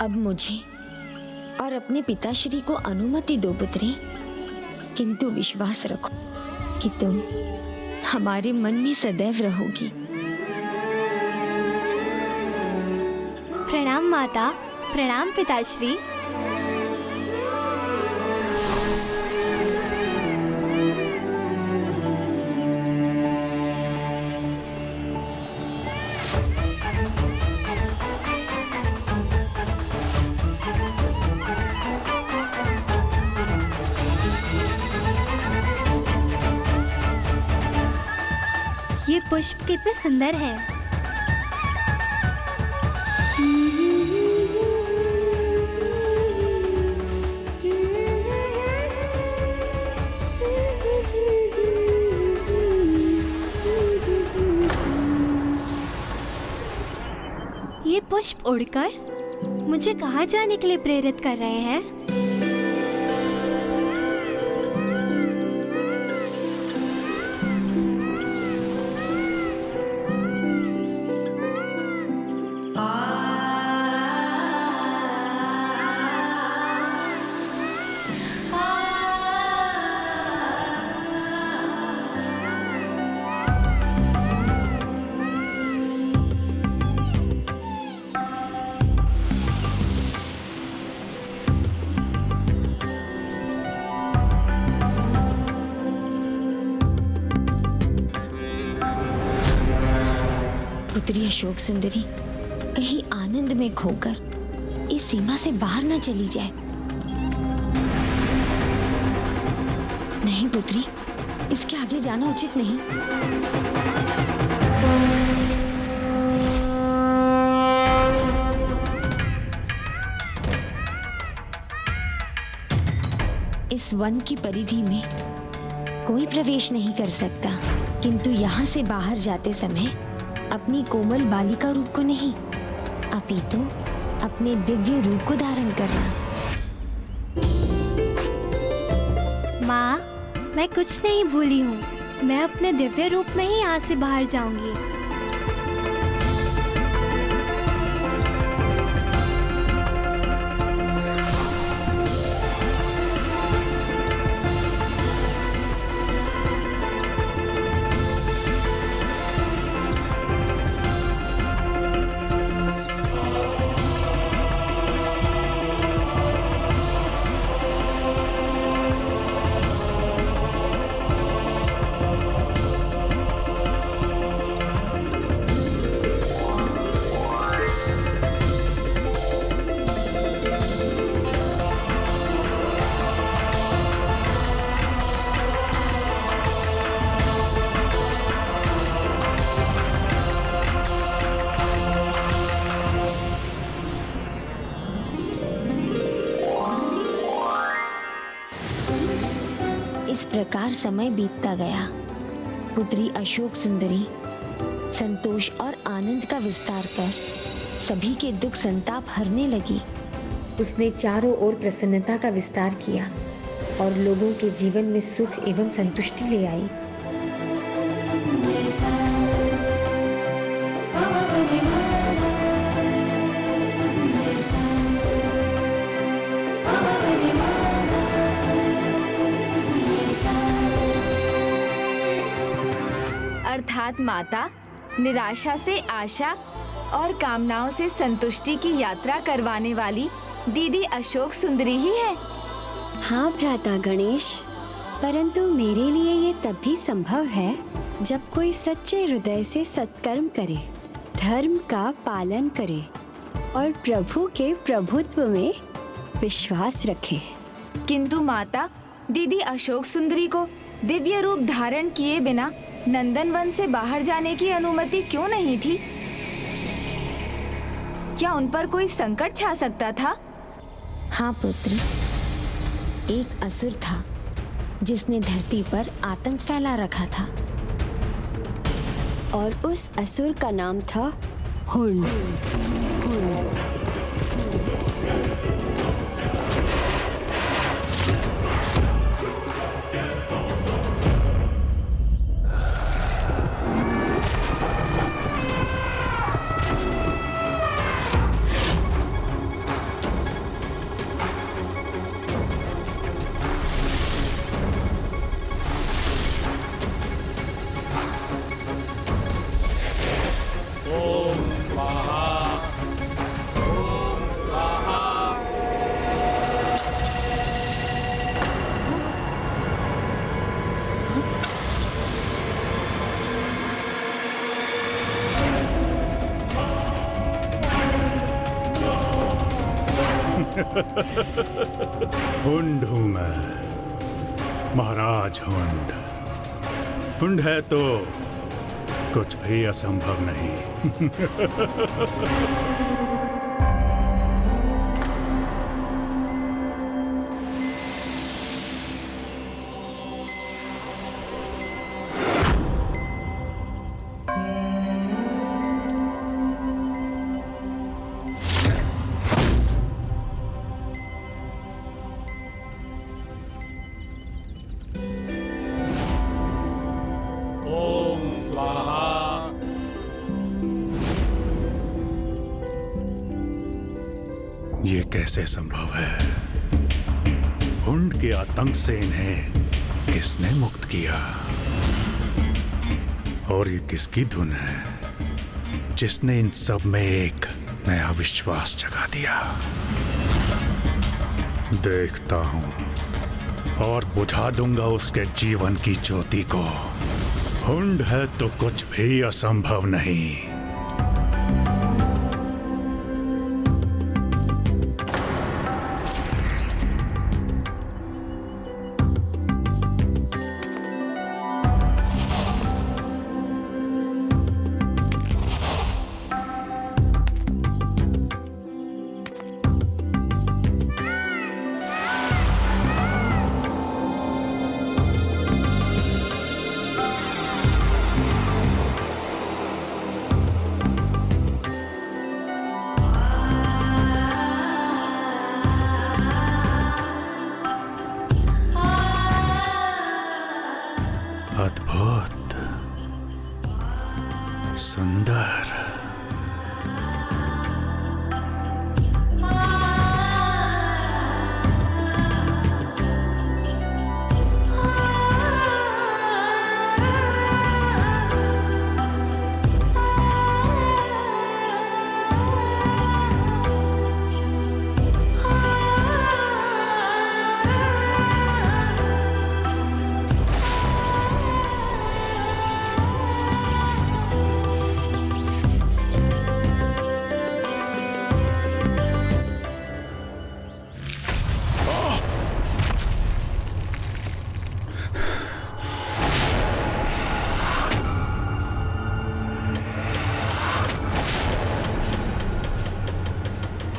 अब मुझे और अपने पिताश्री को अनुमति दो पुत्री, किंतु विश्वास रखो कि तुम हमारे मन में सदैव रहोगी। प्रणाम माता, प्रणाम पिताश्री। ये पुष्प कितने सुंदर हैं। ये पुष्प उड़कर मुझे कहाँ जाने के लिए प्रेरित कर रहे हैं? पुत्री अशोक सुंदरी कहीं आनंद में खोकर इस सीमा से बाहर न चली जाए। नहीं पुत्री, इसके आगे जाना उचित नहीं। इस वन की परिधि में कोई प्रवेश नहीं कर सकता, किंतु यहाँ से बाहर जाते समय अपनी कोमल बालिका रूप को नहीं, अपितु अपने दिव्य रूप को धारण करना। माँ, मैं कुछ नहीं भूली हूँ। मैं अपने दिव्य रूप में ही यहाँ से बाहर जाऊंगी। इस प्रकार समय बीतता गया। पुत्री अशोक सुंदरी संतोष और आनंद का विस्तार कर सभी के दुख संताप हरने लगी। उसने चारों ओर प्रसन्नता का विस्तार किया और लोगों के जीवन में सुख एवं संतुष्टि ले आई। अर्थात माता निराशा से आशा और कामनाओं से संतुष्टि की यात्रा करवाने वाली दीदी अशोक सुंदरी ही है। हाँ भ्राता गणेश, परंतु मेरे लिए ये तब भी संभव है जब कोई सच्चे हृदय से सत्कर्म करे, धर्म का पालन करे और प्रभु के प्रभुत्व में विश्वास रखे। किंतु माता, दीदी अशोक सुंदरी को दिव्य रूप धारण किए बिना नंदनवन से बाहर जाने की अनुमति क्यों नहीं थी? क्या उन पर कोई संकट छा सकता था? हाँ पुत्र, एक असुर था जिसने धरती पर आतंक फैला रखा था और उस असुर का नाम था हुण। हुंड हूं मैं, महाराज हुंड। हुंड है तो कुछ भी असंभव नहीं। ये कैसे संभव है? हुंड के आतंक से इन्हें किसने मुक्त किया? और ये किसकी धुन है जिसने इन सब में एक नया विश्वास जगा दिया? देखता हूं और बुझा दूंगा उसके जीवन की ज्योति को। हुंड है तो कुछ भी असंभव नहीं। अद्भुत, सुंदर।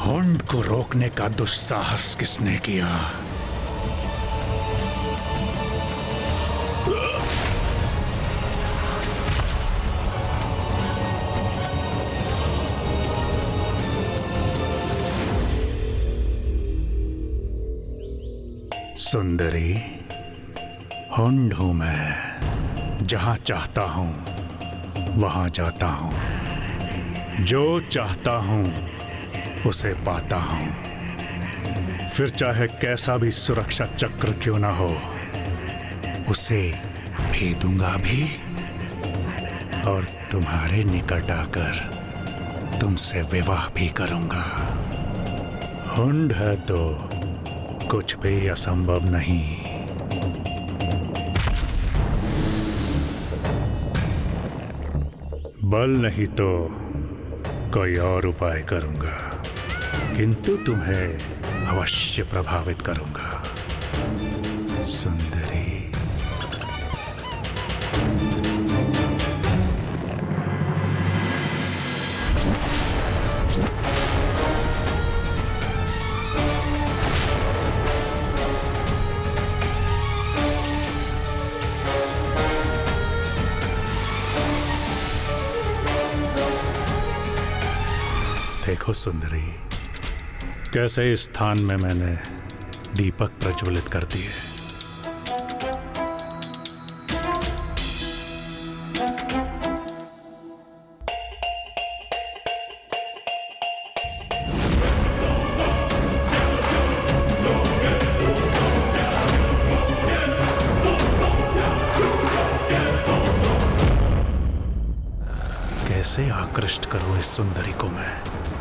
हुंड को रोकने का दुस्साहस किसने किया? सुंदरी, हुंड हूं मैं। जहां चाहता हूं वहां जाता हूं। जो चाहता हूं उसे पाता हूं। फिर चाहे कैसा भी सुरक्षा चक्र क्यों ना हो, उसे भेदूंगा भी और तुम्हारे निकट आकर तुमसे विवाह भी करूंगा। हुंड है तो कुछ भी असंभव नहीं। बल नहीं तो कोई और उपाय करूंगा, किंतु तुम्हें अवश्य प्रभावित करूंगा। सुंदरी, देखो सुंदरी, कैसे इस स्थान में मैंने दीपक प्रज्वलित कर दिए। कैसे आकृष्ट करूं इस सुंदरी को मैं।